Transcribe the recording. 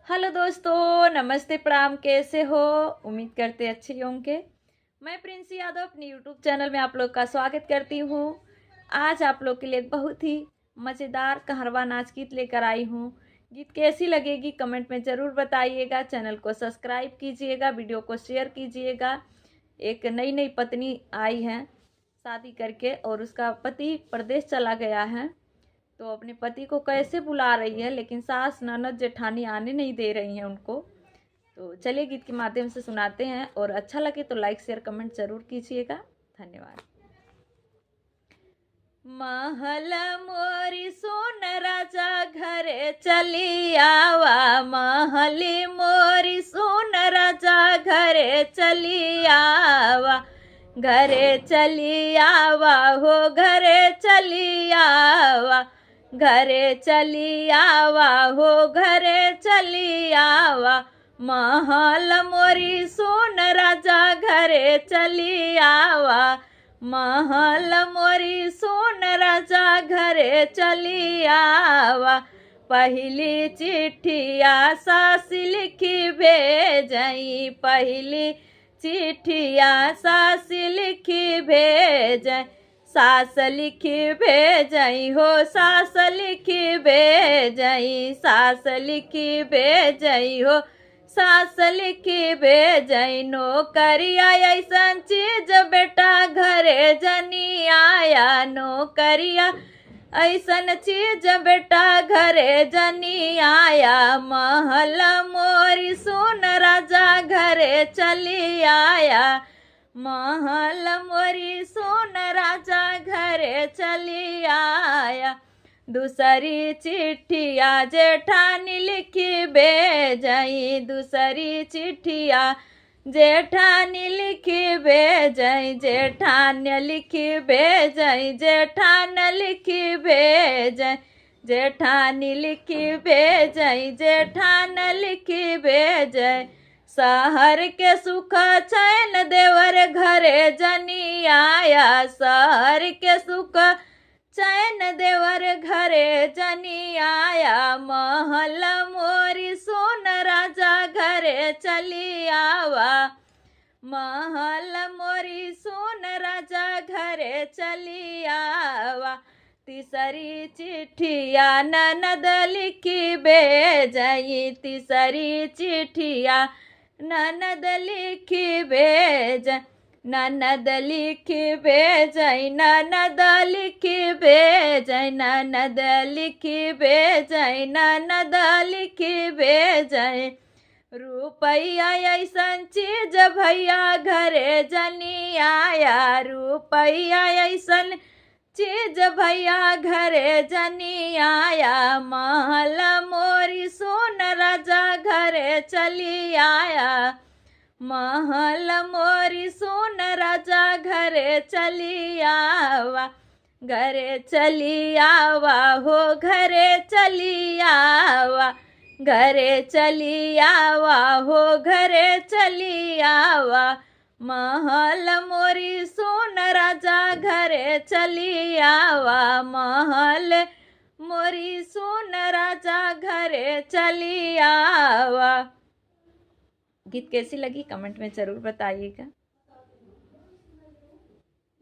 Hello दोस्तों, नमस्ते, प्रणाम। कैसे हो? उम्मीद करते अच्छे होंगे। मैं प्रिंस यादव अपने यूट्यूब चैनल में आप लोग का स्वागत करती हूँ। आज आप लोग के लिए एक बहुत ही मज़ेदार कहरवा नाच गीत लेकर आई हूँ। गीत कैसी लगेगी कमेंट में ज़रूर बताइएगा। चैनल को सब्सक्राइब कीजिएगा, वीडियो को शेयर कीजिएगा। एक नई पत्नी आई है शादी करके और उसका पति परदेश चला गया है, तो अपने पति को कैसे बुला रही है, लेकिन सास ननद जेठानी आने नहीं दे रही हैं उनको। तो चलिए गीत के माध्यम से सुनाते हैं, और अच्छा लगे तो लाइक शेयर कमेंट जरूर कीजिएगा। धन्यवाद। महल मोरी सोन राजा घरे चली आवा, महली मोरी सोन राजा घरे चली आवा, घरे चली आवा हो घरे चली आवा, घरे चली आवा हो घरे चली आवा, महल मोरी सोन राजा घरे चली आवा, महल मोरी सोन राजा घरे चली आवा, पहली चिट्ठिया सास लिखी भेजई, पहली चिट्ठिया सास लिखी भेजई, सास लिखी भेजई हो सास लिखी भेजई, सास लिखी भेजई हो सास लिखी भेजई, नौकरिया ऐसन चीज बेटा घरे जनी आया, नौकरिया ऐसन चीज बेटा घरे जनी आया, महल मोरी सोन राजा घरे चली आया, महल मोरी सोन राजा घरे चली आया, दूसरी चिट्ठिया जेठानी लिखी भेजई, दूसरी चिट्ठिया जेठानी लिखी भेजई, जेठान लिखी भेजई, जेठान लिखी भेजई, जेठानी लिखी भेजई, जेठान लिखी भेजई, शहर के सुख चैन देवर घरे जनी आया, शहर के सुख चैन देवर घरे जनी आया, महल मोरी सोन राजा घरे चली आवा, महल मोरी सोन राजा घरे चली आवा, तीसरी चिट्ठिया ननद लिखी भेजई, तीसरी चिट्ठिया ननद लिखी भेजई, ननद लिखी भेजई, ननद लिखी भेजई, ननद लिखी भेजई, ननद लिखी भेजई, रुपया ऐसन चीज भैया घरे जनी आया, रुपया ऐसन चीज भैया घरे जनी आया, महल मोरी सोन राजा घरे चली आया, महल मोरी सोन राजा घरे चली आवा, घरे चली आवा हो घरे चली आवा, घरे चली आवा हो घरे चली आवा, महल मोरी सोन राजा घरे चली आवा, महल मोरी सोन राजा घरे चली आवा। गीत कैसी लगी कमेंट में ज़रूर बताइएगा।